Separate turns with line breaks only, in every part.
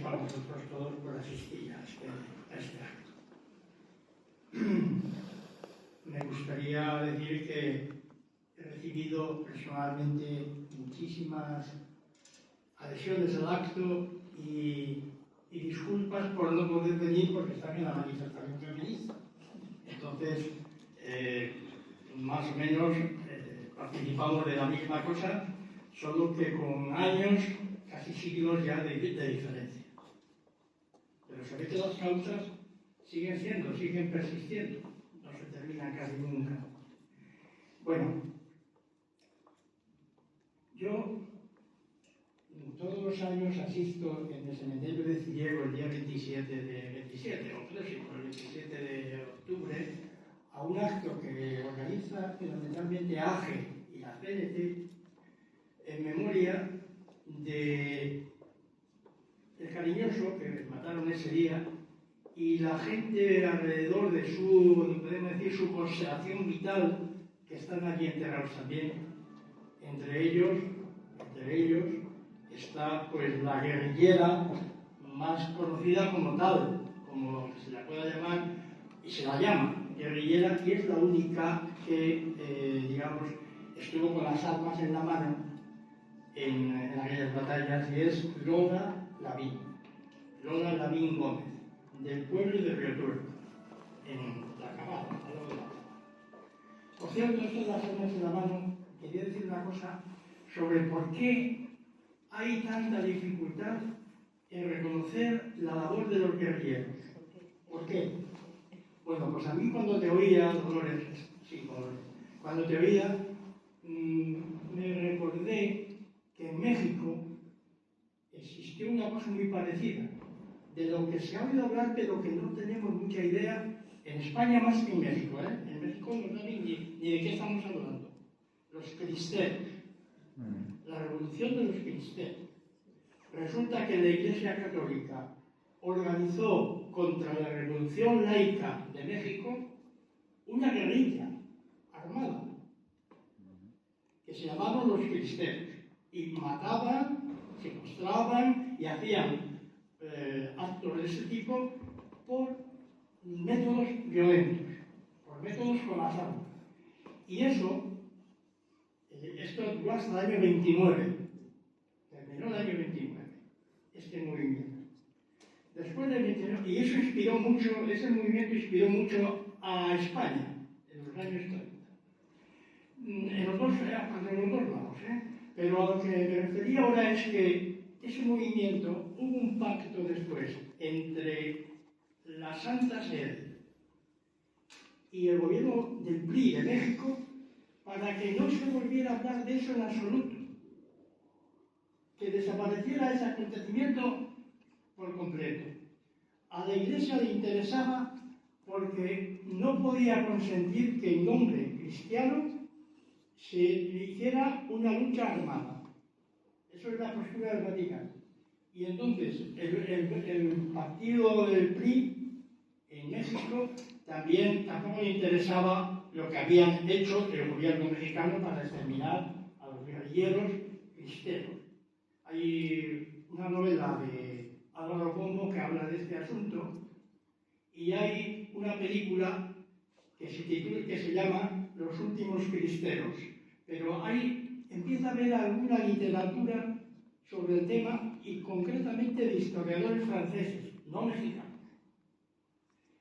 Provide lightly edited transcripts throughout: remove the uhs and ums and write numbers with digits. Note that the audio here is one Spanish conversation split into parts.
para vosotros todos por asistir a este acto. Me gustaría decir que he recibido personalmente muchísimas adhesiones al acto y disculpas por no poder venir porque están en la manifestación feminista. Entonces, más o menos participamos de la misma cosa, solo que con años, casi siglos ya de diferencia. Pero se ve que las causas siguen persistiendo, no se terminan casi nunca. Bueno, yo todos los años asisto en el cementerio de Ciriego el día 27 de octubre a un acto que organiza fundamentalmente AGE y la CNT en memoria del cariñoso que mataron ese día y la gente alrededor de podemos decir, su constelación vital, que están allí enterrados también. Entre ellos está pues la guerrillera más conocida como tal, como se la pueda llamar, y se la llama guerrillera, y es la única que, digamos, estuvo con las armas en la mano en aquellas batallas, y es Lola Lavín Gómez, del pueblo de Río Tuerto, en La Cabada, al lado de La Cabada. Por cierto, esto de las armas en la mano, quería decir una cosa sobre por qué hay tanta dificultad en reconocer la labor de los guerrilleros. ¿Por qué? Bueno, pues a mí cuando te oía, Dolores, cuando te oía, me recordé que en México existió una cosa muy parecida, de lo que se ha oído hablar, pero que no tenemos mucha idea, en España más que en México, ¿eh? En México no saben ni de qué estamos hablando. Los cristeros. La revolución de los cristeros. Resulta que la Iglesia Católica organizó contra la Revolución Laica de México una guerrilla armada que se llamaban los cristeros y mataban, secuestraban y hacían actos de ese tipo por métodos violentos, por métodos con las armas. Y esto duró hasta el año 29, terminó el año 29, este movimiento. Después del 29, y ese movimiento inspiró mucho a España en los años 30. En los dos lados, Pero a lo que me refería ahora es que ese movimiento, hubo un pacto después entre la Santa Sede y el gobierno del PRI de México para que no se volviera a hablar de eso en absoluto, que desapareciera ese acontecimiento por completo. A la Iglesia le interesaba porque no podía consentir que en nombre cristiano se hiciera una lucha armada. Eso es la postura del Vaticano. Y entonces el partido del PRI en México tampoco le interesaba lo que habían hecho el gobierno mexicano para exterminar a los guerrilleros cristeros. Hay una novela de Álvaro Pombo que habla de este asunto y hay una película que se llama Los últimos cristeros, pero empieza a haber alguna literatura sobre el tema y concretamente de historiadores franceses, no mexicanos.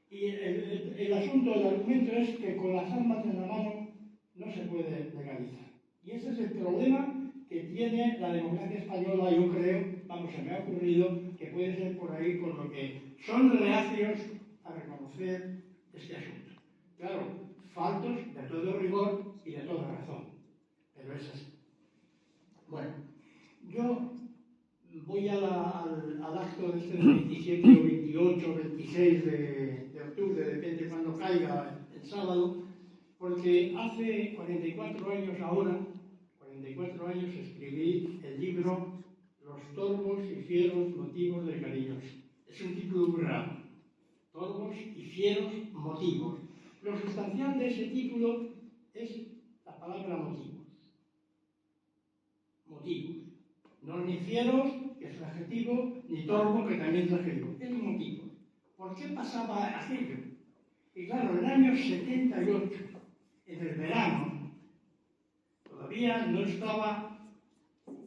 Y el argumento es que con las armas en la mano no se puede legalizar. Y ese es el problema que tiene la democracia española, yo creo, se me ha ocurrido que puede ser por ahí con lo que son reacios a reconocer este asunto. Claro, faltos de todo rigor y de toda razón, pero es así. Bueno, yo voy al acto de este 27 o 28 o 26 de octubre, depende de cuando caiga el sábado, porque hace 44 años ahora, 44 años escribí el libro Los torvos y fieros motivos del cariñoso. Es un título muy raro. Torvos y fieros motivos. Lo sustancial de ese título es la palabra motivos. Motivos. No ni fieros, que es adjetivo, ni torvo, que también es adjetivo. Es un motivo. ¿Por qué pasaba aquello? Y claro, en el año 78, en el verano, todavía no estaba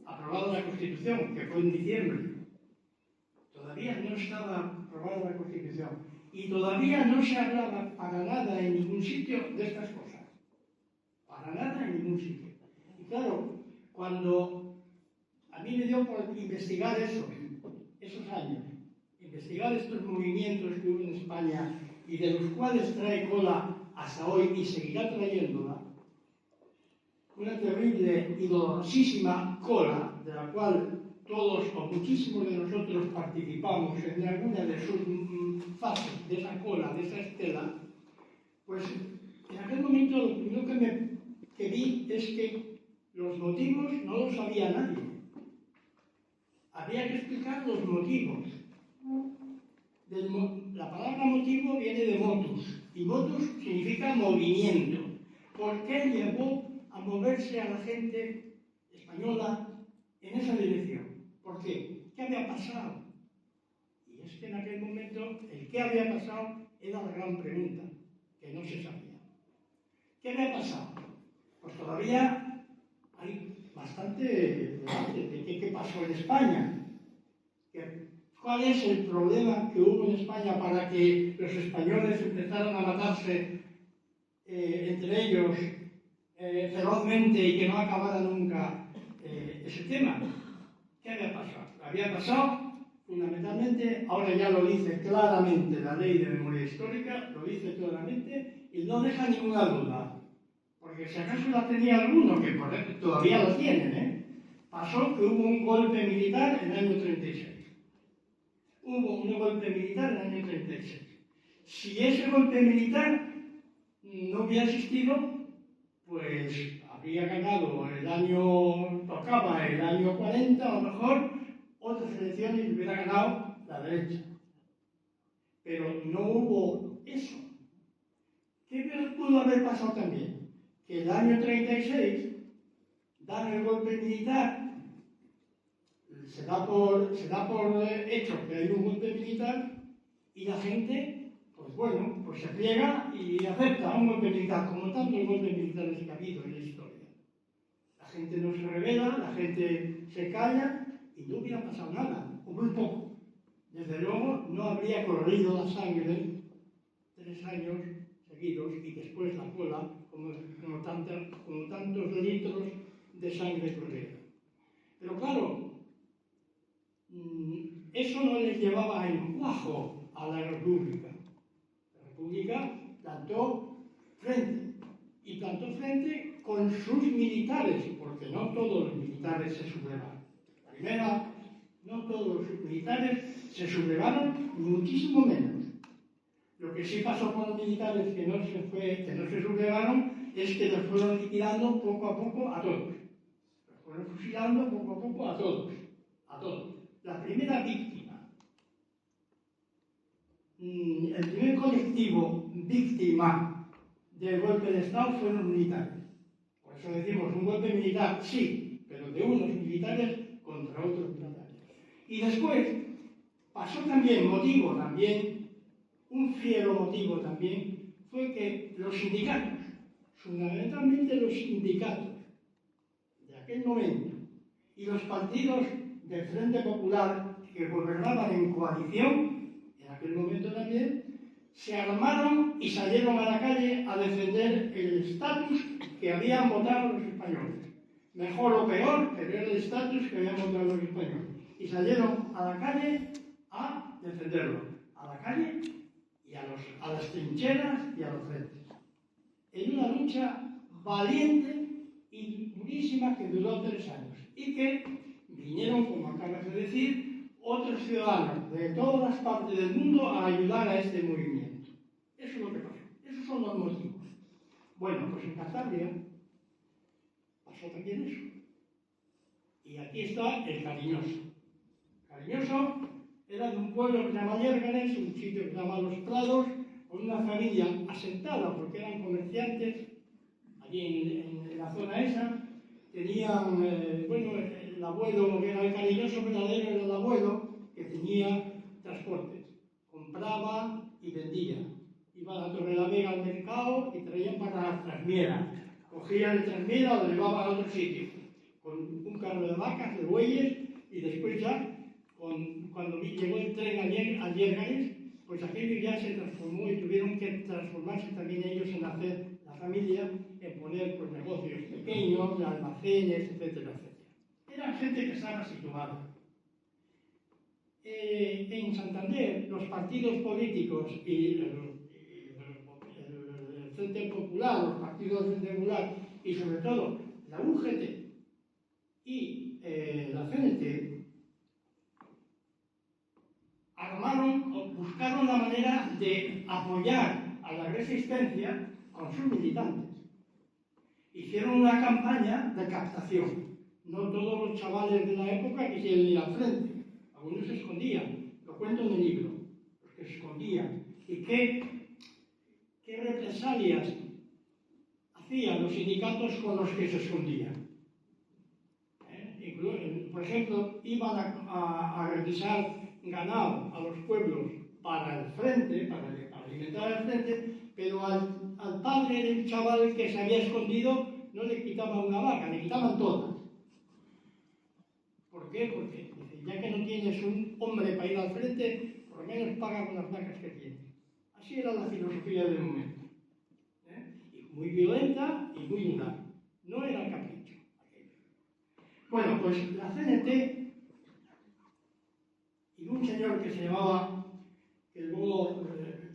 aprobada la Constitución, que fue en diciembre. Todavía no estaba aprobada la Constitución. Y todavía no se hablaba para nada en ningún sitio de estas cosas. Para nada en ningún sitio. Y claro, cuando a mí me dio por investigar esos años, investigar estos movimientos que hubo en España y de los cuales trae cola hasta hoy y seguirá trayéndola, una terrible y dolorosísima cola de la cual todos o muchísimos de nosotros participamos en alguna de sus fases de esa cola, de esa estela, pues en aquel momento lo primero que vi es que los motivos no los sabía nadie. Había que explicar los motivos. La palabra motivo viene de motus, y motus significa movimiento. ¿Por qué llevó a moverse a la gente española en esa dirección? ¿Por qué? ¿Qué había pasado? Y es que en aquel momento el qué había pasado era la gran pregunta, que no se sabía. ¿Qué había pasado? Pues todavía hay bastante debate de qué pasó en España. ¿Cuál es el problema que hubo en España para que los españoles empezaran a matarse entre ellos ferozmente y que no acabara nunca ese tema? ¿Qué había pasado? Había pasado, fundamentalmente, ahora ya lo dice claramente la Ley de Memoria Histórica, lo dice claramente y no deja ninguna duda. Porque si acaso la tenía alguno, que por ejemplo, todavía lo tienen, pasó que hubo un golpe militar en el año 36. Hubo un golpe militar en el año 36. Si ese golpe militar no hubiera existido, pues habría ganado tocaba el año 40, a lo mejor otras elecciones y hubiera ganado la derecha. Pero no hubo eso. ¿Qué pudo haber pasado también? Que el año 36 dan el golpe militar, se da por hecho que hay un golpe militar y la gente, pues bueno, pues se pliega y acepta un golpe militar, como tantos golpes militares que ha habido en la historia. La gente no se revela, la gente se calla y no hubiera pasado nada, o muy poco. Desde luego no habría corrido la sangre 3 años seguidos y después la cola, como tantos litros de sangre corrieron. Pero claro, eso no les llevaba en cuajo a la República. La República plantó frente, y plantó frente con sus militares, porque no todos los militares se sublevaron. Primero, no todos los militares se sublevaron, ni muchísimo menos. Lo que sí pasó con los militares que no se sublevaron es que los fueron liquidando poco a poco a todos. Los fueron fusilando poco a poco a todos. A todos. La primera víctima, el primer colectivo víctima del golpe de Estado fueron los militares. Por eso decimos un golpe militar, sí, pero de unos militares contra otros militares. Y después pasó también, un fiero motivo también, fue que los sindicatos, fundamentalmente los sindicatos de aquel momento, y los partidos del Frente Popular que gobernaban en coalición, en aquel momento también, se armaron y salieron a la calle a defender el estatus que habían votado los españoles. Mejor o peor, pero era el estatus que habían votado los españoles. Y salieron a la calle a defenderlo. A la calle y a las trincheras y a los frentes. En una lucha valiente y durísima que duró 3 años. Y que vinieron, como acabas de decir, otros ciudadanos de todas las partes del mundo a ayudar a este movimiento. Eso es lo que pasó. Esos son los motivos. Bueno, pues en Cantabria pasó también eso. Y aquí está el Cariñoso. Cariñoso era de un pueblo que se llama Lérganes, un sitio que se llama Los Prados, con una familia asentada, porque eran comerciantes allí en la zona esa. Tenían, abuelo, que era el cariñoso verdadero, era el abuelo que tenía transportes. Compraba y vendía. Iba a la Torre de la Vega al mercado y traían para la Trasmiera. Cogían el Trasmiera o lo llevaban a otro sitio, con un carro de vacas, de bueyes, y después ya, cuando llegó el tren a Llerganes, pues aquello ya se transformó y tuvieron que transformarse también ellos en hacer la familia, en poner pues, negocios pequeños, almacenes, etcétera, etcétera. Era gente que estaba situada. En Santander, los partidos políticos y el Frente Popular, los partidos del Frente Popular y sobre todo la UGT y la CNT armaron o buscaron la manera de apoyar a la resistencia con sus militantes. Hicieron una campaña de captación. No todos los chavales de la época quisieron ir al frente. Algunos se escondían. Lo cuento en el libro. Los que se escondían. ¿Y qué represalias hacían los sindicatos con los que se escondían? Por ejemplo, iban a revisar ganado a los pueblos para el frente, para alimentar al frente, pero al padre del chaval que se había escondido no le quitaban una vaca, le quitaban todas. ¿Por qué? Porque ya que no tienes un hombre para ir al frente, por lo menos paga con las vacas que tienes. Así era la filosofía del momento. Y muy violenta y muy dura. No era capricho. Bueno, pues la CNT y un señor que se llamaba, que luego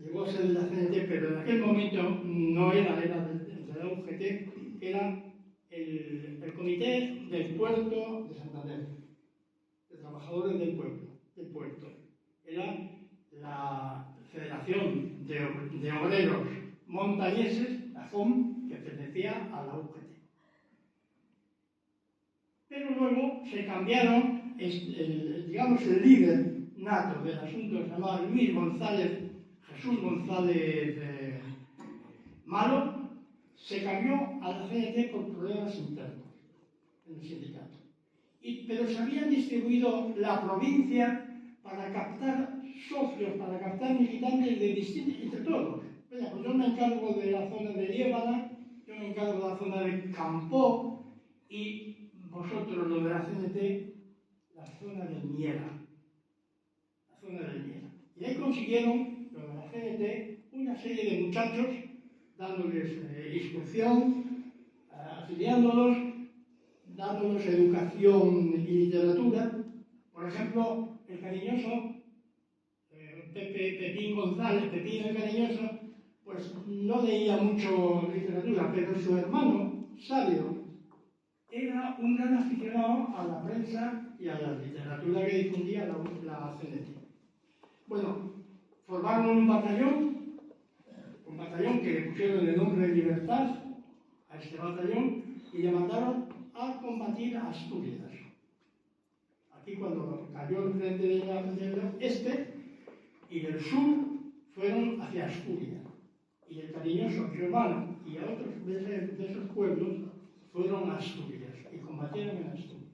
llegó a ser de la CNT, pero en aquel momento no era de la UGT, era el Comité del Puerto de Santander, de Trabajadores del Puerto. Era la Federación de Obreros Montañeses, la FOM, que pertenecía a la UGT. Pero luego se cambiaron, digamos, el líder nato del asunto, se llamaba Jesús González Malo, se cambió a la CNT por problemas internos en el sindicato. Pero se habían distribuido la provincia para captar socios, para captar militantes de distintos, entre todos. Bueno, pues yo me encargo de la zona de Liébana, yo me encargo de la zona de Campó y vosotros, lo de la CNT, la zona del Miera. La zona del Miera. Y ahí consiguieron, lo de la CNT, una serie de muchachos dándoles instrucción, afiliándolos, dándoles educación y literatura. Por ejemplo, el cariñoso, Pepín González, Pepín el cariñoso, pues no leía mucho literatura, pero su hermano, Sabio, era un gran aficionado a la prensa y a la literatura que difundía la CNT. Bueno, formaron un batallón que le pusieron el nombre de Libertad a este batallón y le mandaron a combatir a Asturias. Aquí cuando cayó el frente del este y del sur fueron hacia Asturias. Y el cariñoso, su hermano y a otros de esos pueblos fueron a Asturias y combatieron en Asturias.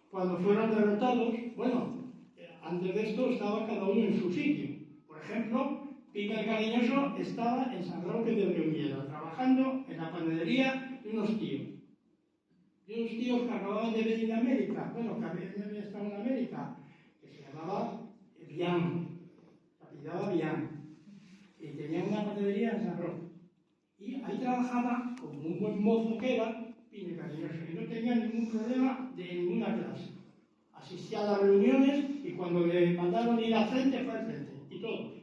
Cuando fueron derrotados, bueno, antes de esto estaba cada uno en su sitio. Por ejemplo, Pica el Cariñoso estaba en San Roque de Reuniera, trabajando en la panadería de unos tíos. De unos tíos que acababan de venir a América, bueno, que había estado en América, que se llamaba Bian, se apellidaba Bian, y tenía una panadería en San Roque. Y ahí trabajaba como un buen mozo que era, Pica el Cariñoso, y no tenía ningún problema de ninguna clase. Asistía a las reuniones y cuando le mandaron ir al frente, fue al frente, y todos.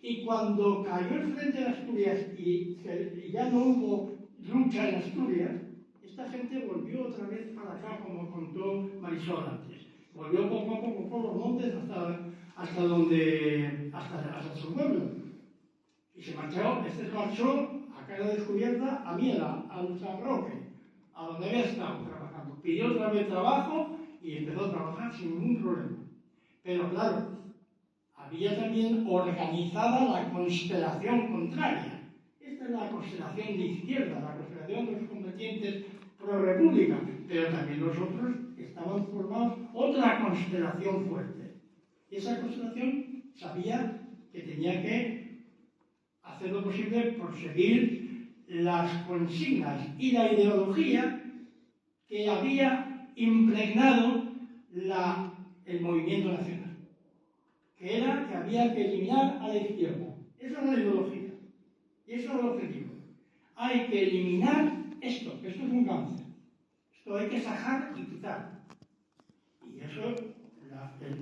Y cuando cayó el frente de Asturias y ya no hubo lucha en Asturias, esta gente volvió otra vez para acá, como contó Marisol antes. Volvió poco a poco por los montes hasta su pueblo. Y se marchó a cara descubierta a Miera, al San Roque, a donde había estado trabajando. Pidió otra vez trabajo y empezó a trabajar sin ningún problema. Pero claro, había también organizada la conspiración contraria. Esta es la conspiración de izquierda, la conspiración de los combatientes pro-república, pero también los otros estaban formados otra constelación fuerte. Y esa constelación sabía que tenía que hacer lo posible por seguir las consignas y la ideología que había impregnado el movimiento nacional, que era que había que eliminar a la izquierda. Esa era la ideología y eso era el objetivo. Hay que eliminar esto es un cáncer. Esto hay que sacar y quitar. Y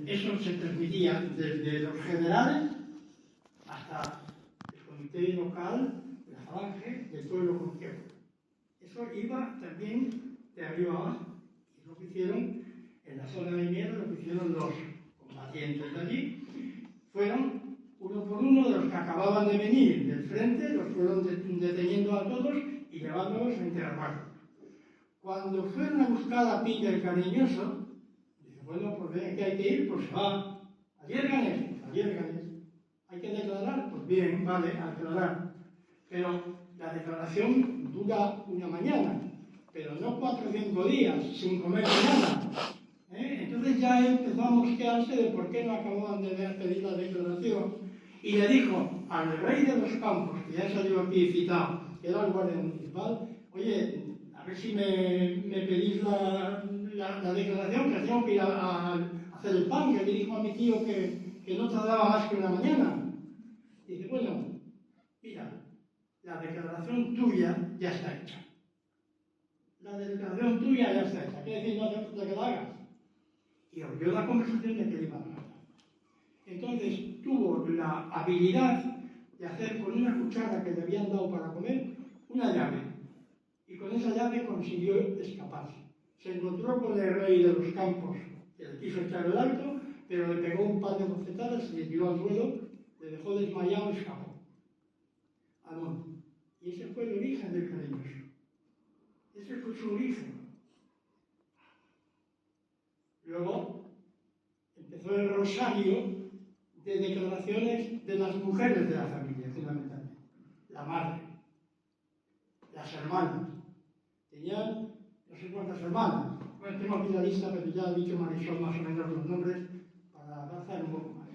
eso se transmitía desde los generales hasta el comité local, la falange, del pueblo conquero. Eso iba también de arriba abajo. Y es lo que hicieron en la zona de miedo, lo que hicieron los combatientes de allí. Fueron uno por uno de los que acababan de venir del frente, los fueron deteniendo a todos y llevándolos a interrogar. Cuando fueron a buscar a Pilla el Cariñoso, dice, bueno, pues ven, que hay que ir, pues se va. Ayer gané. ¿Hay que declarar? Pues bien, vale, a declarar. Pero la declaración dura una mañana, pero no 4 o 5 días, sin comer nada. Entonces ya empezó a mosquearse de por qué no acababan de pedir la declaración. Y le dijo al rey de los campos, que ya salió aquí citado, que era el guardia municipal, oye, a ver si me pedís la declaración, que tengo que ir a hacer el pan, que le dijo a mi tío que no tardaba más que una mañana. Dice, bueno, mira, la declaración tuya ya está hecha. La declaración tuya ya está hecha. Quiere decir, no hace falta que la hagas. Y oyó la conversación de que le iban a hablar. Entonces tuvo la habilidad de hacer con una cuchara que le habían dado para comer una llave. Y con esa llave consiguió escaparse. Se encontró con el rey de los campos, que le quiso echar el alto, pero le pegó un par de bofetadas y le tiró al suelo, le dejó desmayado y escapó al monte. Y ese fue el origen del Cariñoso. Ese fue su origen. Luego empezó el rosario de declaraciones de las mujeres de la familia, fundamentalmente. La madre, las hermanas. Tenían no sé cuántas hermanas. Bueno, tengo aquí la lista, pero ya ha dicho Marisol más o menos los nombres para avanzar un poco más.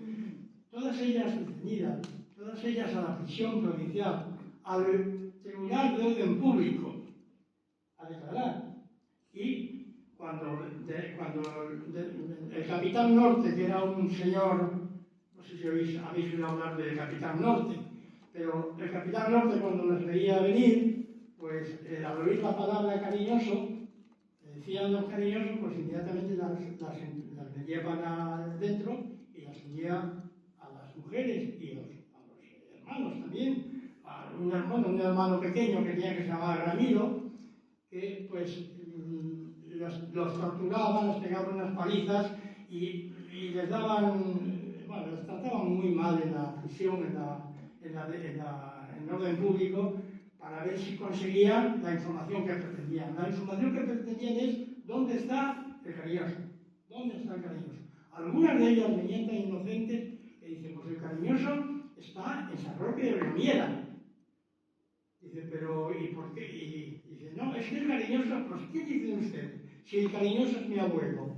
Todas ellas detenidas, todas ellas a la prisión provincial, al Tribunal de Orden Público, a declarar. Y cuando el Capitán Norte, que era un señor, no sé si habéis oído hablar del Capitán Norte, pero el Capitán Norte cuando nos veía venir, pues al oír la palabra Cariñoso, decían los cariñosos, pues inmediatamente las metía para adentro y las unía a las mujeres y a los hermanos también. A un hermano pequeño que tenía que se llamaba Ramiro, que pues los torturaban, les pegaban unas palizas y les daban, bueno, les trataban muy mal en la prisión, en el orden público, para ver si conseguían la información que pretendían. La información que pretendían es dónde está el Cariñoso, dónde está el Cariñoso. Algunas de ellas venían tan inocentes que dicen, pues el Cariñoso está en San Roque de Remiera. Dice, pero ¿y por qué? Y dice, no, es que el Cariñoso, pues ¿qué dice usted? Si el Cariñoso es mi abuelo,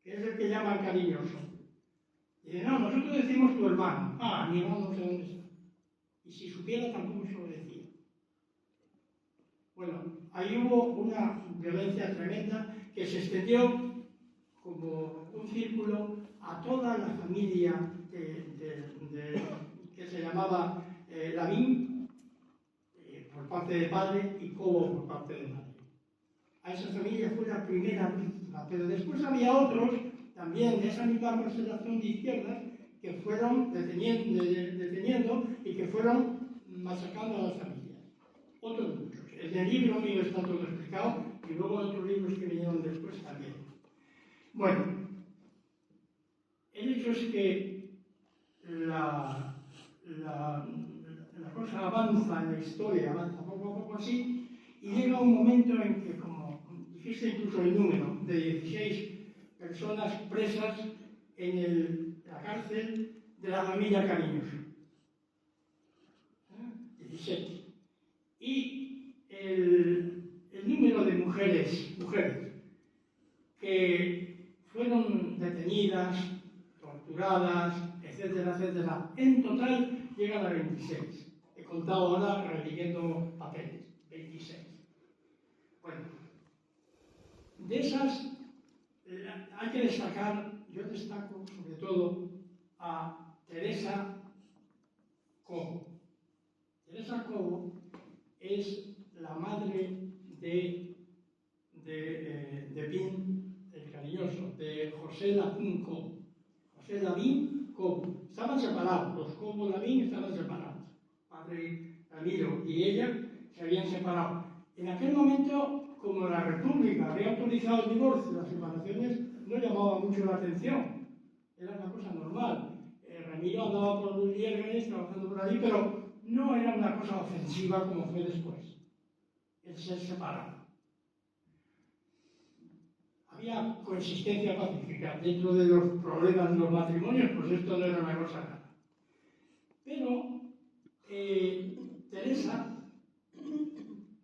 que es el que llaman Cariñoso. Dice, no, nosotros decimos tu hermano. Ah, mi hermano no sé dónde está. Y si supiera tampoco se lo decía. Bueno, ahí hubo una violencia tremenda que se extendió como un círculo a toda la familia que se llamaba Lavín por parte de padre y Cobo por parte de madre. A esa familia fue la primera víctima, pero después había otros también de esa misma constelación de izquierdas que fueron deteniendo y que fueron masacrando a las familias. Otros muchos. En el libro mío está todo explicado y luego en otros libros que vinieron después también. Bueno, el hecho es que la cosa avanza en la historia, avanza poco a poco así, y llega un momento en que, como dijiste incluso el número, de 16 personas presas en la cárcel de la familia Cariñoso. 17. Y el número de mujeres que fueron detenidas, torturadas, etcétera, etcétera. En total llegan a 26. He contado ahora releyendo papeles, 26. Bueno, de esas hay que destacar, yo destaco sobre todo a Teresa Cobo. Teresa Cobo es la madre de Pin el Cariñoso, de José Lavín Cobo. José Lavín Cobo. Estaban separados, los Cobo Lavín estaban separados. Padre Ramiro y ella se habían separado. En aquel momento, como la República había autorizado el divorcio, las separaciones no llamaban mucho la atención. Era una cosa normal. Ramiro andaba por Lierganes trabajando por allí, pero no era una cosa ofensiva como fue después. El ser separado. Había coexistencia pacífica. Dentro de los problemas de los matrimonios, pues esto no era una cosa rara. Pero Teresa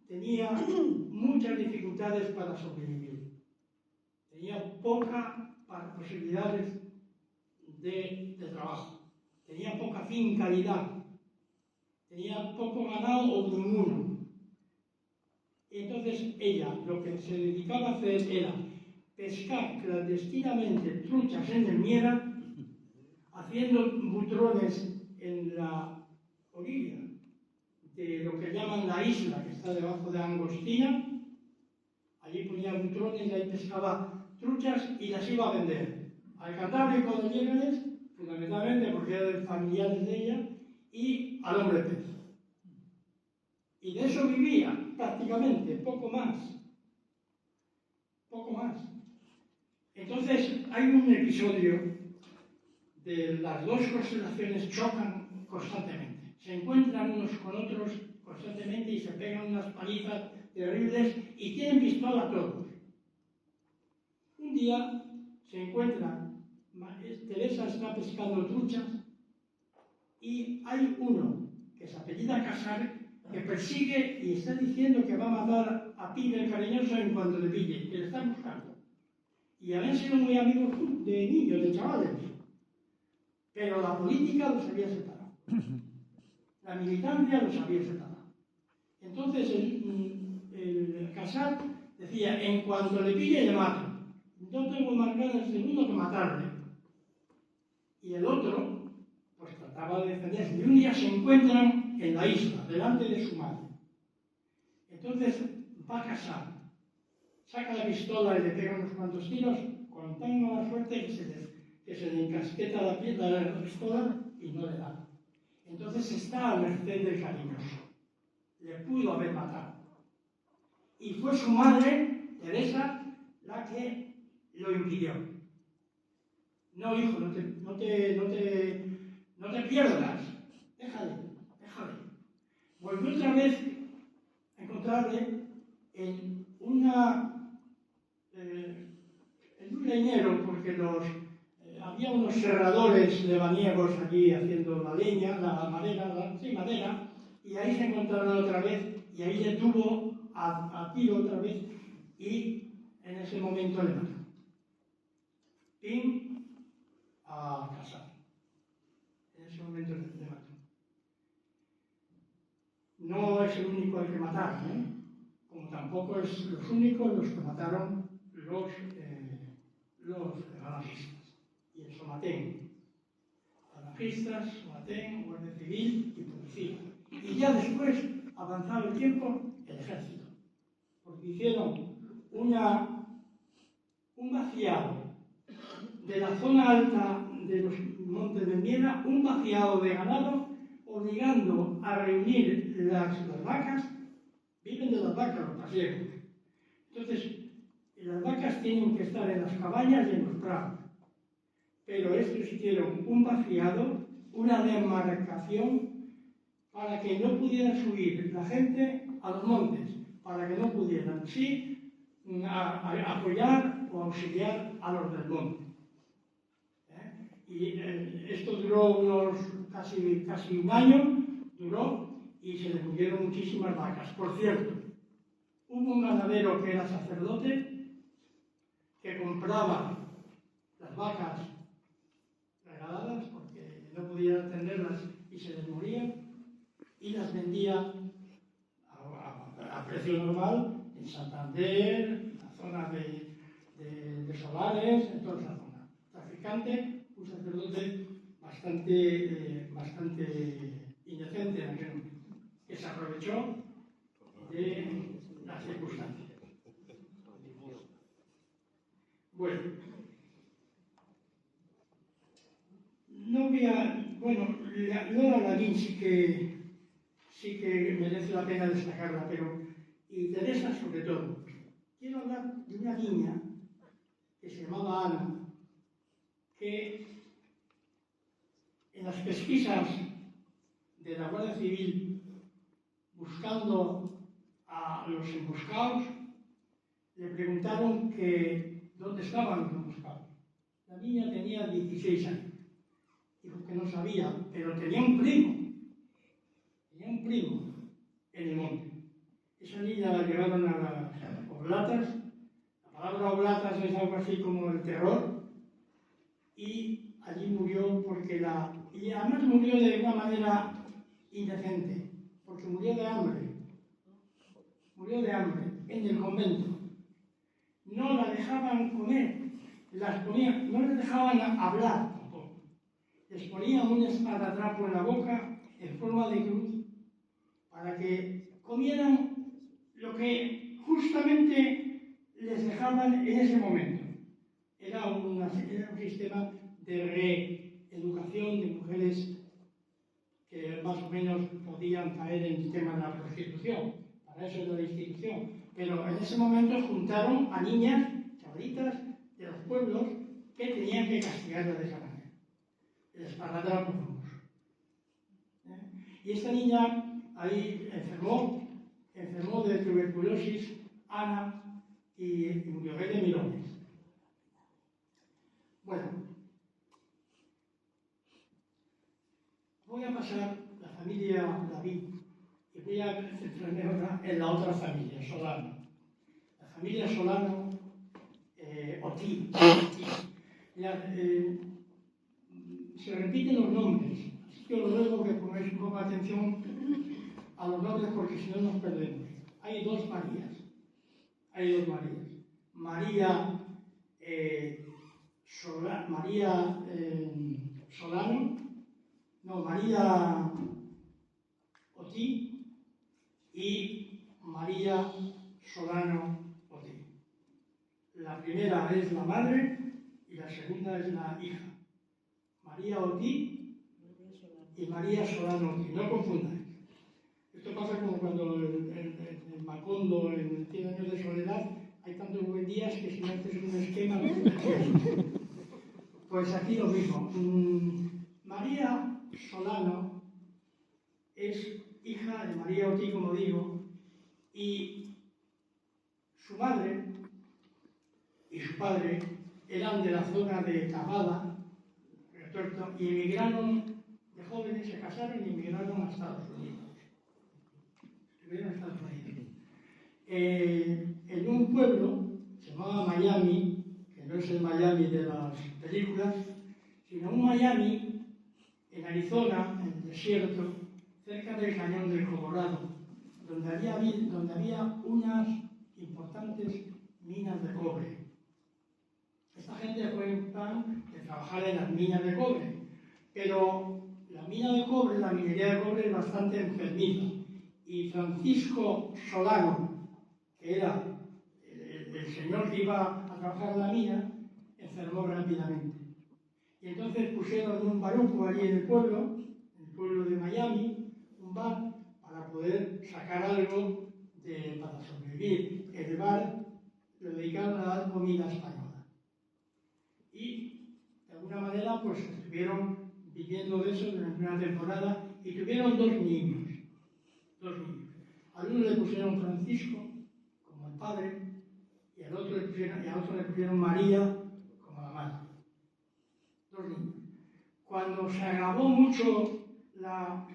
tenía muchas dificultades para sobrevivir. Tenía pocas posibilidades de trabajo. Tenía poca fincalidad. Tenía poco ganado o ninguno. Y entonces ella lo que se dedicaba a hacer era pescar clandestinamente truchas en el Miera, haciendo butrones en la orilla de lo que llaman la isla, que está debajo de Angostina. Allí ponía butrones y ahí pescaba truchas y las iba a vender al Cantábrico de Lléganes, fundamentalmente porque eran familiares de ella, y al Hombre Pez. Y de eso vivía prácticamente, poco más. Poco más. Entonces hay un episodio de las dos constelaciones chocan constantemente. Se encuentran unos con otros constantemente y se pegan unas palizas terribles y tienen pistola todos. Un día se encuentran, Teresa está pescando truchas y hay uno que se apellida Casar que persigue y está diciendo que va a matar a Pin el Cariñoso en cuanto le pille, que le está buscando. Y habían sido muy amigos de niños, de chavales. Pero la política los había separado. La militancia los había separado. Entonces el Casar decía, en cuanto le pille, le mato. No tengo más ganas de uno que matarle. Y el otro, pues trataba de defenderse. Y un día se encuentran en la isla, delante de su madre. Entonces va a Casar, saca la pistola y le pega unos cuantos tiros, con tan mala suerte que se le encasqueta la pistola y no le da. Entonces está a merced del Cariñoso. Le pudo haber matado. Y fue su madre, Teresa, la que lo impidió. No, hijo, no te pierdas. Déjale. Volvió otra vez a encontrarle en un leñero, porque había unos serradores lebaniegos allí haciendo la leña, la madera, y ahí se encontraron otra vez, y ahí le tuvo a tiro otra vez, y en ese momento le mató. Pin a Casar. En ese momento le mató. No es el único al que mataron, como tampoco es los únicos los que mataron los falangistas y el Somatén. Falangistas, Somatén, Guardia Civil y Policía. Y ya después, avanzado el tiempo, el Ejército. Porque hicieron un vaciado de la zona alta de los montes de Miera, un vaciado de ganado, obligando a reunir las vacas. Viven de las vacas los pasiegos. Entonces, las vacas tienen que estar en las cabañas y en los prados. Pero estos hicieron un vaciado, una demarcación, para que no pudieran subir la gente a los montes, para que no pudieran, sí, apoyar o auxiliar a los del monte. Y esto duró casi un año, y se le murieron muchísimas vacas. Por cierto, hubo un ganadero que era sacerdote, que con compraba las vacas regaladas porque no podía atenderlas y se les morían, y las vendía a precio normal en Santander, en la zona de Solares, en toda esa zona. Traficante, un sacerdote bastante indecente en aquel momento, que se aprovechó de las circunstancias. Bueno, Lola Lavín sí que merece la pena destacarla, y Teresa sobre todo. Quiero hablar de una niña que se llamaba Ana, que en las pesquisas de la Guardia Civil, buscando a los emboscados, le preguntaron que dónde estaban los emboscados. La niña tenía 16 años. Dijo que no sabía, pero tenía un primo en el monte. Esa niña la llevaron a las oblatas. La palabra oblatas es algo así como el terror, y allí murió y además murió de una manera indecente, porque murió de hambre en el convento. No la dejaban comer, no les dejaban hablar tampoco. Les ponían un esparadrapo en la boca en forma de cruz para que comieran lo que justamente les dejaban en ese momento. Era un sistema de reeducación de mujeres que más o menos podían caer en el tema de la prostitución. Para eso era la institución. Pero en ese momento juntaron a niñas, chavalitas de los pueblos, que tenían que castigarlas de esa manera. El esparadrapo famoso. Y esta niña ahí enfermó de tuberculosis, Ana, y murió de mirones. Bueno, voy a pasar la familia Lavín y voy a centrarme ahora en la otra familia, Solano. La familia Solano, Otí. Se repiten los nombres, así que os ruego que pongáis un poco de atención a los nombres porque si no nos perdemos. Hay dos Marías. María María Otí y María Solano Otí. La primera es la madre y la segunda es la hija. María Otí y María Solano Otí. No confundáis. Esto pasa como cuando en Macondo, en 100 años de soledad, hay tantos buen días que si no haces un esquema no te entiendes. Pues aquí lo mismo. María Solano es hija de María Otí, como digo, y su madre y su padre eran de la zona de Tabada, y emigraron de jóvenes, se casaron y emigraron a Estados Unidos. Estuvieron en Estados Unidos. En un pueblo, se llamaba Miami, que no es el Miami de las películas, sino un Miami en Arizona, en el desierto, cerca del cañón del Colorado, donde había unas importantes minas de cobre. Esta gente fue en plan de trabajar en las minas de cobre, pero la minería de cobre es bastante enfermiza, y Francisco Solano, que era el señor que iba a trabajar en la mina, enfermó rápidamente. Y entonces pusieron un baruco allí en el pueblo de Miami, un bar, para poder sacar algo para sobrevivir. El bar lo dedicaron a dar comida española. Y de alguna manera pues estuvieron viviendo de eso durante una temporada y tuvieron dos niños. Al uno le pusieron Francisco, como el padre, y al otro le pusieron María, como la madre. Dos niños. Cuando se agravó mucho la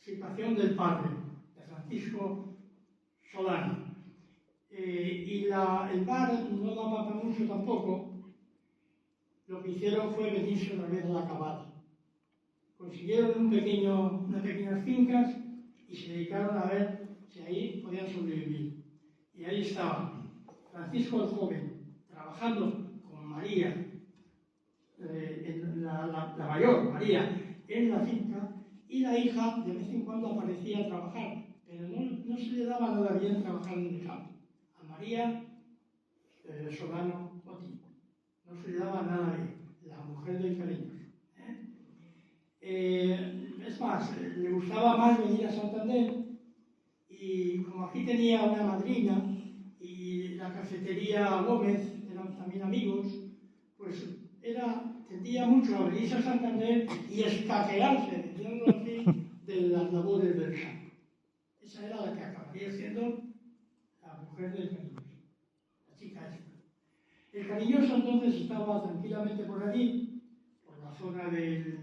situación del padre, de Francisco Solano, y el bar no daba para mucho tampoco, lo que hicieron fue venirse otra vez a la Cabada. Consiguieron unas pequeñas fincas y se dedicaron a ver si ahí podían sobrevivir. Y ahí estaba Francisco el Joven, trabajando con María, la mayor, María, en la finca, y la hija de vez en cuando aparecía a trabajar, pero no se le daba nada bien trabajar en el campo. A María Solano Botín no se le daba nada bien, la mujer del Cariñoso. Es más, le gustaba más venir a Santander, y como aquí tenía una madrina y la cafetería Gómez eran también amigos, pues tendía mucho a venirse a Santander y escaquearse, diciéndolo así, de las labores del campo. Esa era la que acabaría siendo la mujer del Cariñoso, la chica esta. El Cariñoso entonces estaba tranquilamente por allí, por la zona de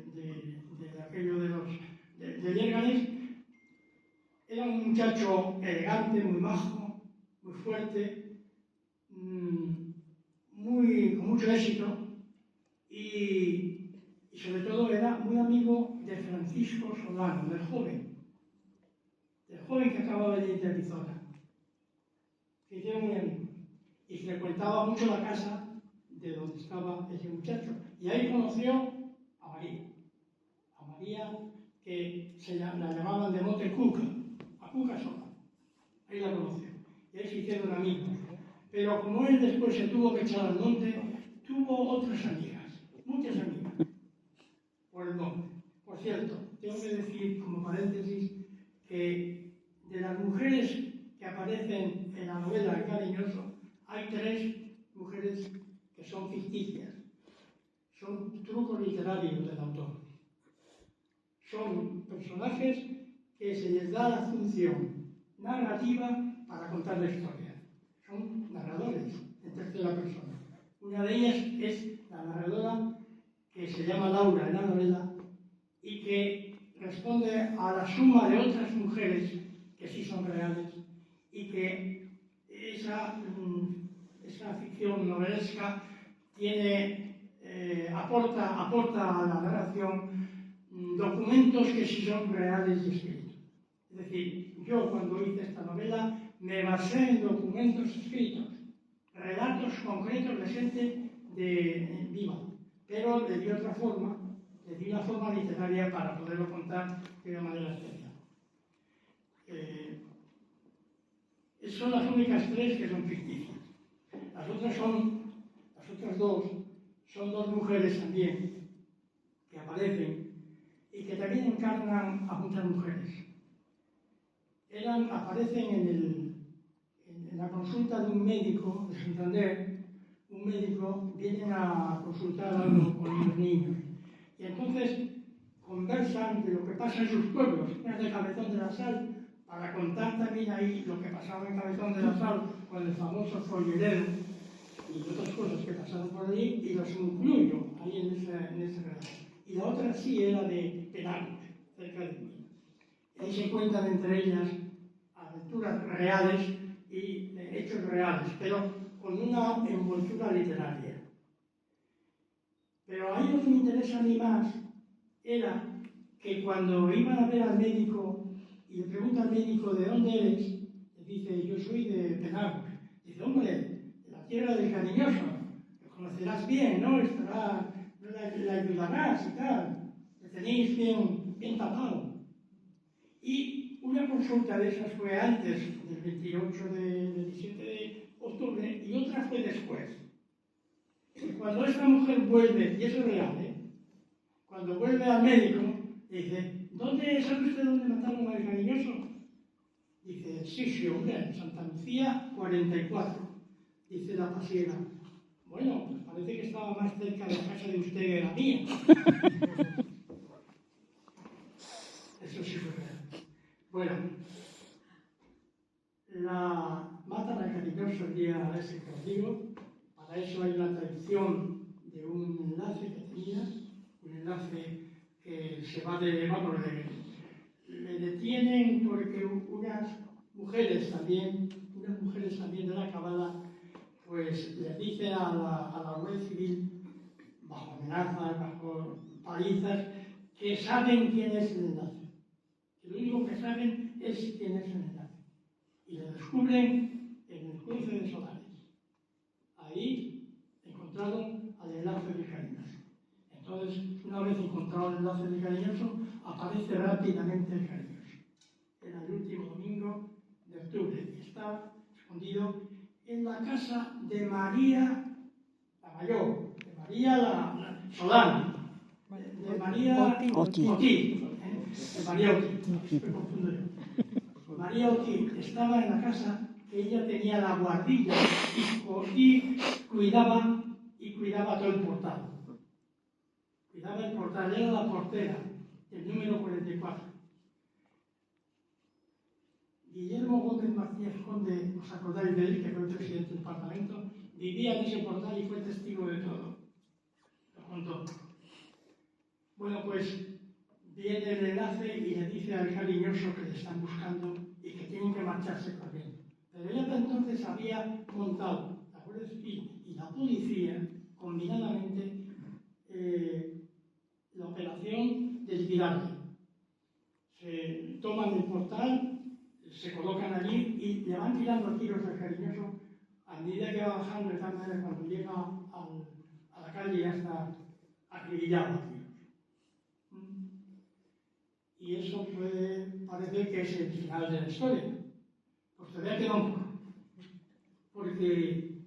aquello de Lérganes. Era un muchacho elegante, muy majo, muy fuerte, con mucho éxito, y sobre todo era muy amigo de Francisco Solano, del joven que acababa de ir de Arizona. Se hicieron muy amigos y frecuentaba mucho la casa de donde estaba ese muchacho. Y ahí conoció a María, que la llamaban de Monte Cuca, a Cuca sola. Ahí la conoció. Y ahí se hicieron amigos. Pero como él después se tuvo que echar al monte, tuvo otras amigas, muchas amigas, por el monte. Por cierto, tengo que decir como paréntesis que de las mujeres que aparecen en la novela El Cariñoso, hay 3 mujeres que son ficticias. Son trucos literarios del autor. Son personajes que se les da la función narrativa para contar la historia. Son narradores en tercera persona. Una de ellas es la narradora que se llama Laura en la novela y que responde a la suma de otras mujeres que sí son reales y que esa ficción novelesca aporta a la narración documentos que sí son reales y escritos. Es decir, yo cuando hice esta novela me basé en documentos escritos, relatos concretos de gente viva, pero le di otra forma, le di una forma literaria para poderlo contar de una manera especial. Son las únicas 3 que son ficticias. Las otras 2 son 2 mujeres también que aparecen y que también encarnan a muchas mujeres. Aparecen en la consulta de un médico de Santander. Un médico viene a consultar algo con los niños y entonces conversan de lo que pasa en sus pueblos, unas de Cabezón de la Sal, para contar también ahí lo que pasaba en Cabezón de la Sal con el famoso follerero y otras cosas que pasaron por allí, y los incluyo ahí en ese relato. Y la otra sí era de Penagos, cerca de mí. Ahí se cuentan entre ellas aventuras reales y hechos reales, pero con una envoltura literaria. Pero ahí lo que me interesa a mí más era que cuando iban a ver al médico y le pregunta al médico ¿de dónde eres? Le dice, yo soy de Penagos. Dice, hombre, de la tierra del Cariñoso, lo conocerás bien, ¿no? La ayudarás y tal, le tenéis bien tapado. Y una consulta de esas fue antes del 17 de octubre y otra fue después. Y cuando esta mujer vuelve, y eso es real, cuando vuelve al médico, dice, ¿sabe usted dónde mataron al Cariñoso? Dice, sí, hombre, en Santa Lucía 44, dice la pasiega. Bueno, pues parece que estaba más cerca de la casa de usted que de la mía. Eso sí fue real. Bueno, la matan al Cariñoso el día ese que os digo. Para eso hay una tradición de un enlace que tenía, un enlace que se va le detienen porque unas mujeres también de la Cabada, pues le dicen a la Guardia Civil, bajo amenazas, bajo palizas, que saben quién es el enlace. Que lo único que saben es quién es el enlace. Y lo descubren en el cruce de Solares. Ahí encontraron al enlace de Cariñoso. Entonces, una vez encontrado el enlace de Cariñoso, aparece rápidamente el Cariñoso. Era el último domingo de octubre y está escondido en la casa de María la Mayor, de María la Solán, de María
Oti.
De María Oti, me confundo yo. María Oti estaba en la casa que ella tenía la guardilla y cuidaba todo el portal. Cuidaba el portal, era la portera, el número 44. Guillermo Gómez Martínez Conde, ¿os acordáis de él, que fue el presidente del Parlamento? Vivía en ese portal y fue testigo de todo. Lo contó. Bueno, pues viene el enlace y le dice al Cariñoso que le están buscando y que tienen que marcharse corriendo. Pero ella hasta entonces había montado la Guardia Civil y la policía combinadamente la operación del tirarle. Se toman el portal, se colocan allí y le van tirando tiros al Cariñoso a medida que va bajando, de tal manera cuando llega a la calle ya está acribillado a tiros. Y eso puede parecer que es el final de la historia. Pues todavía queda un poco. Porque,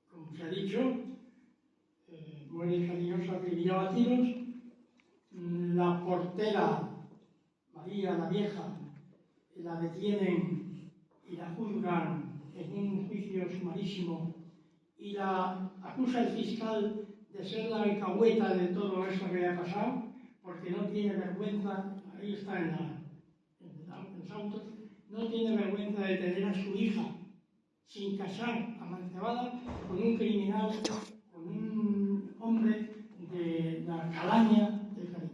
como se ha dicho, muere Cariñoso acribillado a tiros. La portera, María la Vieja, la detienen y la juzgan en un juicio sumarísimo y la acusa el fiscal de ser la alcahueta de todo esto que le ha pasado, porque no tiene vergüenza, ahí está en los autos, no tiene vergüenza de tener a su hija sin casar, amancebada, con un criminal, con un hombre de la calaña del Cariño.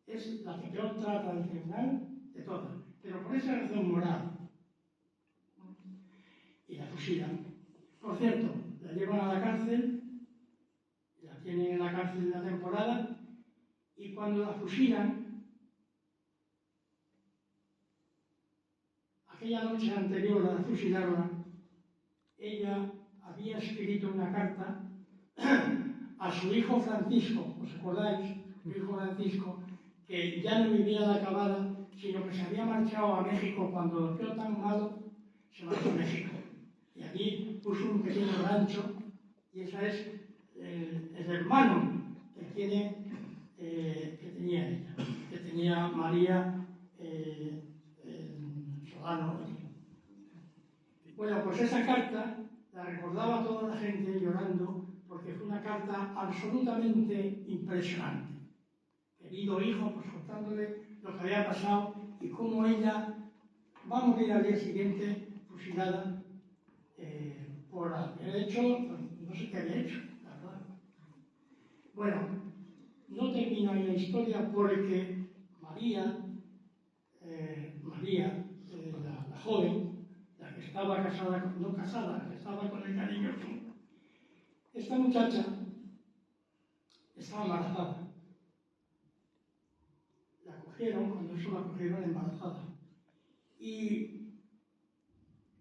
Es la que peor trata al tribunal de todas, pero por esa razón moral. Y la fusilan. Por cierto, la llevan a la cárcel, la tienen en la cárcel una temporada, y cuando la fusilan, aquella noche anterior a fusilarla, ella había escrito una carta a su hijo Francisco, ¿os acordáis? Su hijo Francisco, que ya no vivía la acabada, sino que se había marchado a México cuando lo vio tan malo, se marchó a México. Y allí puso un pequeño rancho, y ese es el hermano que tenía ella, que tenía María Solano. Bueno, pues esa carta la recordaba toda la gente llorando, porque fue una carta absolutamente impresionante. Querido hijo, pues contándole lo que había pasado y cómo ella va a morir al día siguiente fusilada por haber hecho, no sé qué había hecho, la verdad. Bueno, no termina ahí la historia porque María, la joven, la que estaba casada, no casada, la que estaba con el Cariñoso, esta muchacha estaba embarazada. La cogieron, cuando eso la cogieron embarazada. Y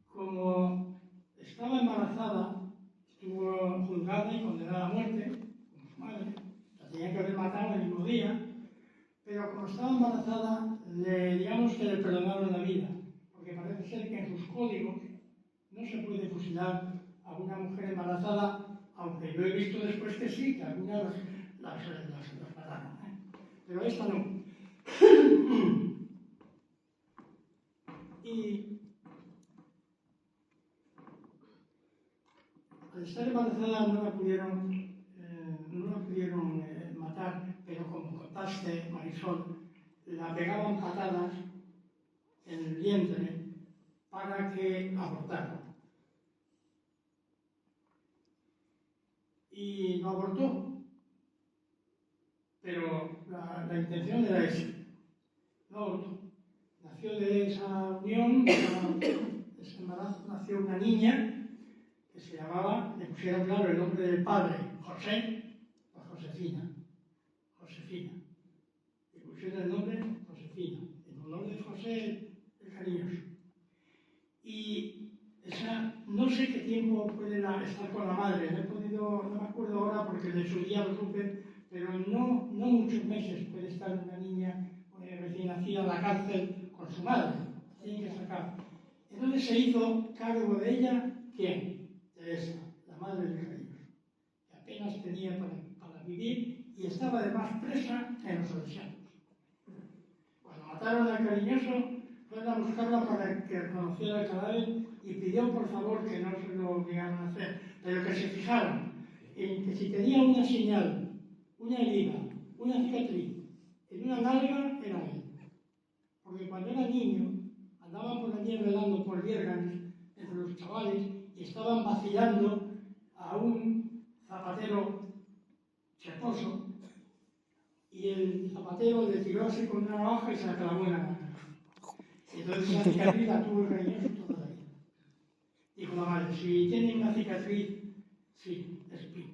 como estaba embarazada, estuvo juzgada y condenada a muerte, como su madre, la tenía que haber matado el mismo día, pero como estaba embarazada, digamos que le perdonaron la vida, porque parece ser que en sus códigos no se puede fusilar a una mujer embarazada, aunque yo he visto después que sí, que algunas las mataron, pero esta no. Y al estar embarazada no la pudieron matar, pero como contaste, Marisol, la pegaban patadas en el vientre para que abortara. Y no abortó, pero la intención era esa, no abortó. Nació de esa unión, de ese embarazo, nació una niña que se llamaba, le pusieron claro el nombre del padre, José, pues Josefina. Josefina. Le pusieron el nombre Josefina, en honor de José el cariñoso. Y no sé qué tiempo puede estar con la madre, no me acuerdo ahora porque de su día lo supe, pero no muchos meses puede estar una niña recién nacida en la cárcel con su madre, tienen que sacar. Entonces se hizo cargo de ella, ¿quién? Teresa, la madre del cariñoso, que apenas tenía para vivir y estaba además presa en los salesianos. Cuando mataron al cariñoso, fueron a buscarla para que reconociera el cadáver y pidió por favor que no se lo obligaran a hacer, pero que se fijaron en que si tenía una señal, una herida, una cicatriz en una nalga, era él. Porque cuando era niño, andaban por allí enredando por Vierganes entre los chavales y estaban vacilando a un zapatero cheposo y el zapatero le tiró así con una navaja y se la clavó en la nalga. Entonces esa cicatriz la tuvo el cariñoso toda la vida. Dijo la madre, si tiene una cicatriz, sí, es pi.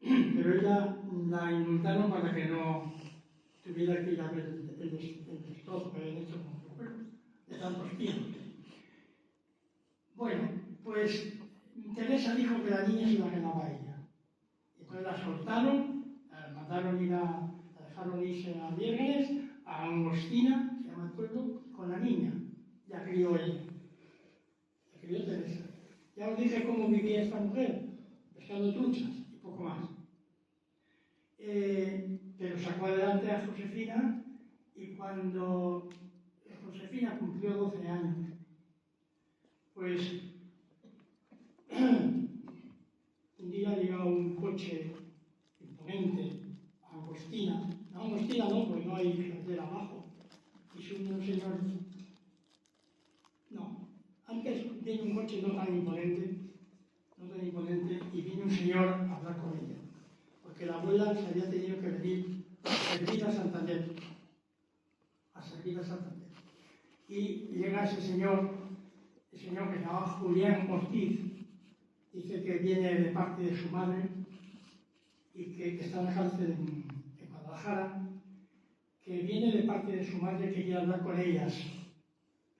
Pero ella la indultaron para que no tuviera que ir a ver el destrozo que habían hecho con su cuerpo, de tantos tiempos. Bueno, pues Teresa dijo que la niña se la quedaba a ella. Entonces la soltaron, la mandaron la dejaron irse a Viernes, a Angostina, se llama el pueblo, con la niña. La crió ella. La crió Teresa. Ya os dije cómo vivía esta mujer, pescando truchas y poco más. Pero sacó adelante a Josefina y cuando Josefina cumplió 12 años, pues un día llegó un coche imponente a Angostina. No, Angostina no, porque no hay carretera abajo. Y un señor... No, antes vino un coche no tan imponente, y vino un señor a hablar con ella. Porque la abuela se había tenido que venir a servir a Santander. Y llega ese señor que se llamaba Julián Ortiz, dice que viene de parte de su madre y que está en la cárcel en Guadalajara, que viene de parte de su madre que quiere hablar con ellas.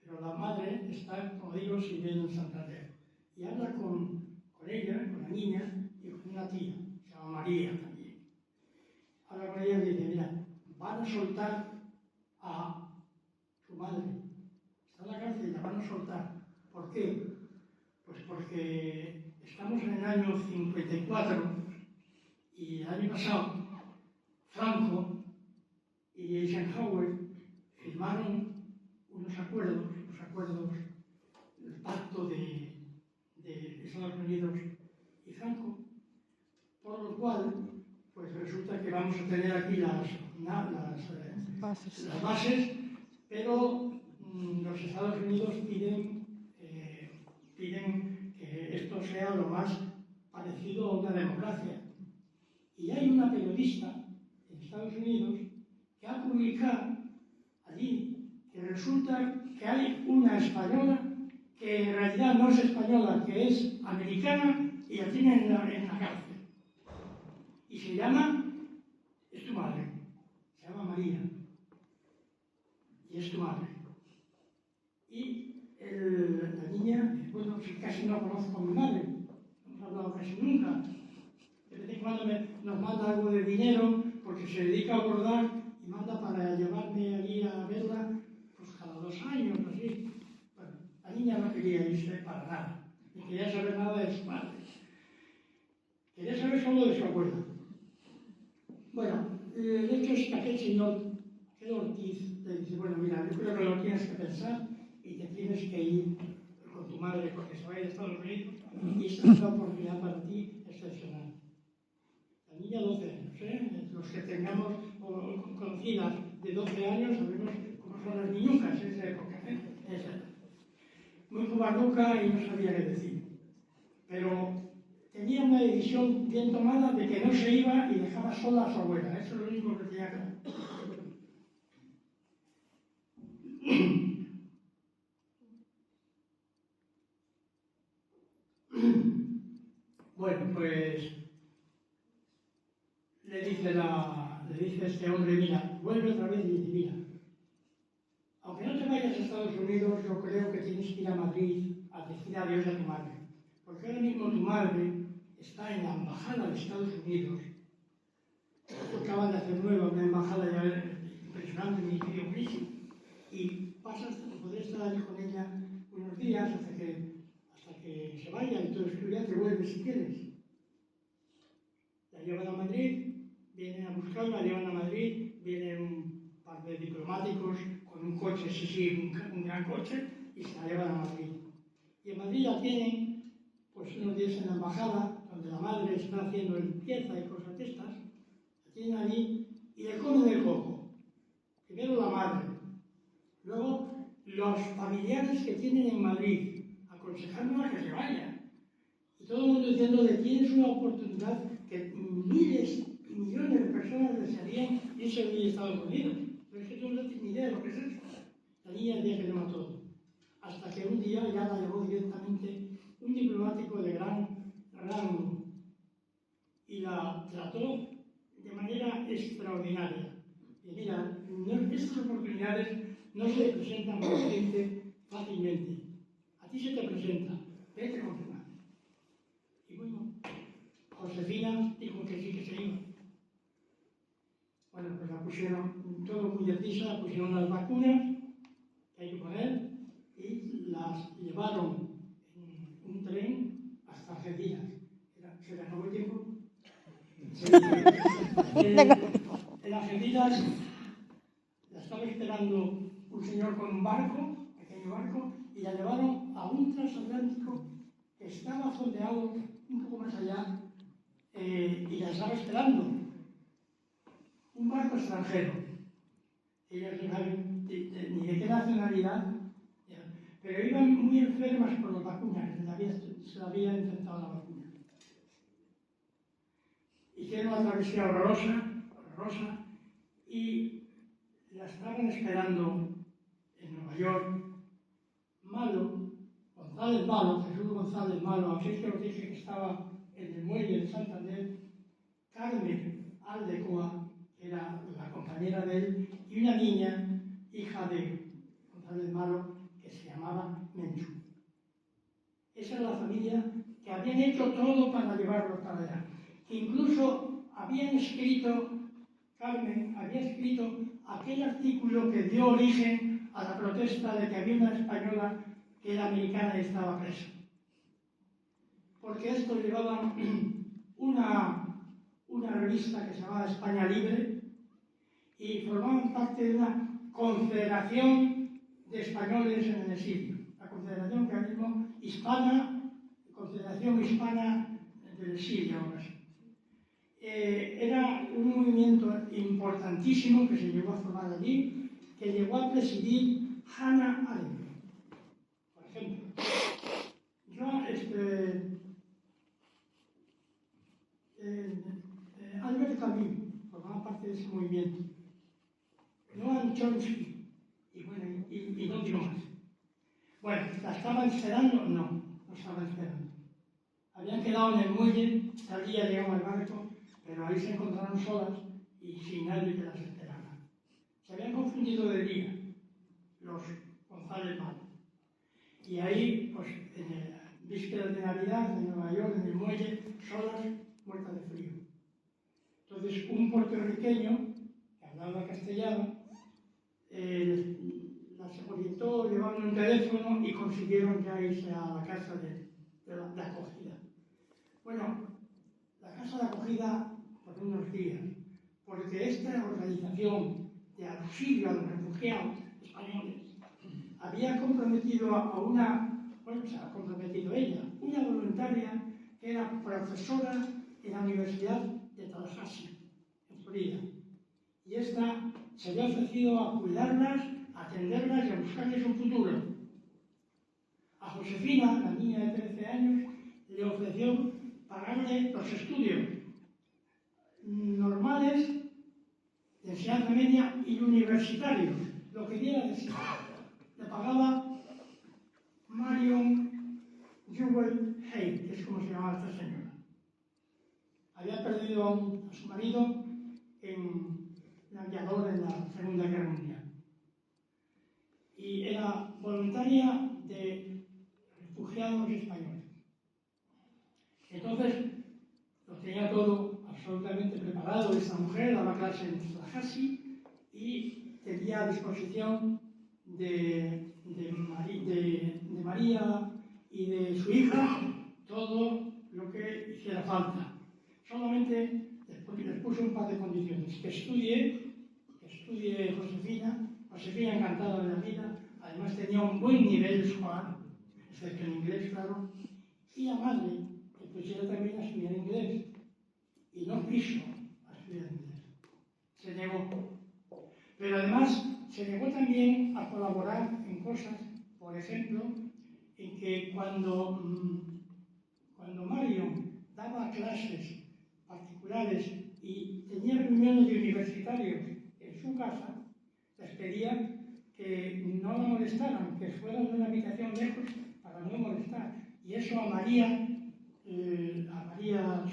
Pero la madre está, como digo, sirviendo en Santander. Y habla con ella, con la niña y con una tía, se llama María también. Habla con ella y dice, mira, van a soltar a su madre. Está en la cárcel y la van a soltar. ¿Por qué? Pues porque estamos en el año 54 y el año pasado Franco y Eisenhower firmaron unos acuerdos, el pacto de Estados Unidos y Franco, por lo cual pues resulta que vamos a tener aquí las bases, pero los Estados Unidos piden que esto sea lo más parecido a una democracia. Y hay una periodista en Estados Unidos que ha publicado allí que resulta que hay una española que en realidad no es española, que es americana y la tienen en la cárcel. Y se llama, es tu madre, se llama María, y es tu madre. Y la niña, bueno, si casi no conozco a mi madre, no hemos hablado casi nunca. De vez en cuando nos manda algo de dinero porque se dedica a bordar y manda para llevarme allí a verla pues cada 2 años, así. Bueno, la niña no quería irse para nada, ni quería saber nada de su madre. Quería saber solo de su abuela. Bueno, el hecho es que aquel señor, aquel Ortiz, le dice, bueno, mira, yo creo que lo tienes que pensar y te tienes que ir con tu madre porque se va a ir a Estados Unidos y esta es una oportunidad para ti excepcional. La niña 12 años, los que tengamos conocidas de 12 años sabemos cómo son las niñucas en esa época. Muy jugarduca y no sabía qué decir. Pero tenía una decisión bien tomada de que no se iba y dejaba sola a su abuela. Eso es lo único que tenía claro. Bueno, pues le dice este hombre, mira, vuelve otra vez y dice, mira, aunque no te vayas a Estados Unidos, yo creo que tienes que ir a Madrid a decir adiós a tu madre. Porque ahora mismo tu madre está en la embajada de Estados Unidos. Acaban de hacer nueva una embajada ya impresionante, un ministerio buenísimo. Y pasas, podrás estar allí con ella unos días hasta que se vaya, entonces tú ya te vuelves si quieres. La llevan a Madrid, vienen a buscarla, la llevan a Madrid, vienen un par de diplomáticos con un coche, sí, un gran coche, y se la llevan a Madrid. Y en Madrid la tienen, pues unos días en la embajada, donde la madre está haciendo limpieza y cosas de estas, la tienen allí y le comen el coco. Primero la madre, luego los familiares que tienen en Madrid, aconsejándola que se vaya. Y todo el mundo diciendo que tienes una oportunidad que miles y millones de personas desearían irse a vivir a Estados Unidos. Pero es que tú no tienes ni idea de lo que es eso. La niña el día que le mató. Hasta que un día ya la llevó directamente un diplomático de gran rango y la trató de manera extraordinaria. Y mira, estas oportunidades no se presentan a la gente fácilmente. A ti se te presenta, vete con tu madre. Y bueno, Josefina dijo que sí, que se iba. Bueno, pues la pusieron todo muy deprisa, la pusieron las vacunas que hay que poner y las llevaron en un tren hasta Argentina. ¿Se le acabó el tiempo? En Argentina la estaba esperando un señor con un barco, pequeño barco, y la llevaron a un transatlántico que estaba fondeado un poco más allá y la estaba esperando. Un barco extranjero. Ellos no saben ni de qué nacionalidad, pero iban muy enfermas por las vacunas, se había infectado la vacuna. Hicieron una travesía horrorosa, y la estaban esperando en Nueva York. Jesús González Malo, aquel que os dije que estaba en el muelle de Santander, Carmen Aldecoa, que era la compañera de él, y una niña, hija de González Malo, que se llamaba Menchu. Esa era la familia que habían hecho todo para llevarlos para allá. Que incluso Carmen había escrito aquel artículo que dio origen a la protesta de que había una española que era americana y estaba presa. Porque esto llevaba una revista que se llamaba España Libre y formaban parte de una confederación de españoles en el exilio. La confederación que ahora mismo Confederación Hispana del Exilio, algo así. Era un movimiento importantísimo que se llegó a formar allí, que llegó a presidir Hannah Arendt, por ejemplo. Albert Camus formaba parte de ese movimiento. Noam Chomsky, y no digo más. Bueno, ¿la estaban esperando? No estaban esperando. Habían quedado en el muelle, salía, llegaba al barco, pero ahí se encontraron solas y sin nadie que las esperara. Se habían confundido de día los González Malo. Y ahí, pues, en vísperas de Navidad, en Nueva York, en el muelle, solas, muertas de frío. Entonces, un puertorriqueño que hablaba castellano las orientó, llevaron un teléfono y consiguieron ya irse a la casa de acogida. Bueno, la casa de acogida por unos días, porque esta organización de auxilio a los refugiados españoles había comprometido se ha comprometido ella, una voluntaria que era profesora en la Universidad de Tallahassee, en Florida. Y esta se había ofrecido a cuidarlas, a atenderlas y a buscarles un futuro. A Josefina, la niña de 13 años, le ofreció pagarle los estudios normales, de enseñanza media y universitarios, lo que diera de sí. Le pagaba Marion Jewel Hay, que es como se llamaba esta señora. Había perdido a su marido en aviador en la Segunda Guerra Mundial. Y era voluntaria de refugiados españoles. Entonces, lo tenía todo absolutamente preparado esta mujer, daba clase en Tallahassee y tenía a disposición de María y de su hija todo lo que hiciera falta. Solamente les puse un par de condiciones: que estudie Josefina. Josefina encantada de la vida, además tenía un buen nivel escolar, excepto en inglés, claro, y la madre que pusiera también a estudiar inglés, y no quiso a estudiar inglés, se negó. Pero además se negó también a colaborar en cosas, por ejemplo, en que cuando Mario daba clases particulares y tenía reuniones de universitarios en su casa, les pedía que no la molestaran, que fueran de una habitación lejos para no molestar. Y eso a María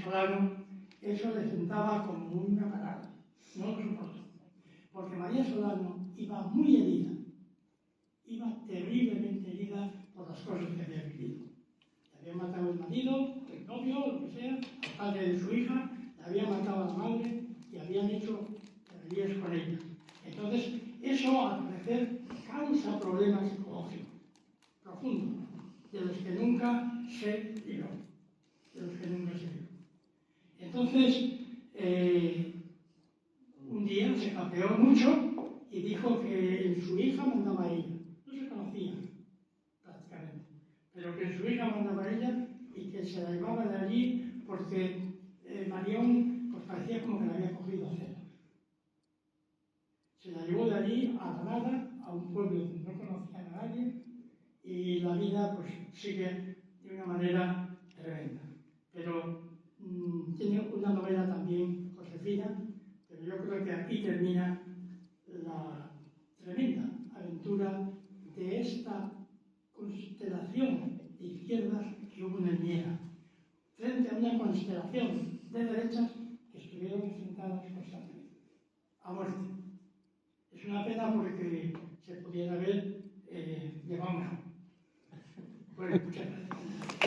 Solano, eso le sentaba como una parada. No lo soportó. Porque María Solano iba muy herida, iba terriblemente herida por las cosas que había vivido. Le había matado el marido, el novio, lo que sea, al padre de su hija, le había matado a la madre y habían hecho rebelías con ella. Entonces, eso al parecer causa problemas psicológicos profundos, de los que nunca se libró. Entonces, un día se capeó mucho y dijo que en su hija mandaba a ella. No se conocían prácticamente, pero que en su hija mandaba a ella y que se la llevaba de allí porque Marión pues parecía como que la había cogido a celos. Se la llevó de allí a la nada, a un pueblo donde no conocían a nadie, y la vida pues sigue de una manera tremenda. Pero tiene una novela también, Josefina, pero yo creo que aquí termina la tremenda aventura de esta constelación de izquierdas que hubo en el Miera, frente a una constelación de derechas que estuvieron enfrentadas constantemente a muerte. Es una pena porque se pudiera haber llevado mejor. Bueno, muchas gracias.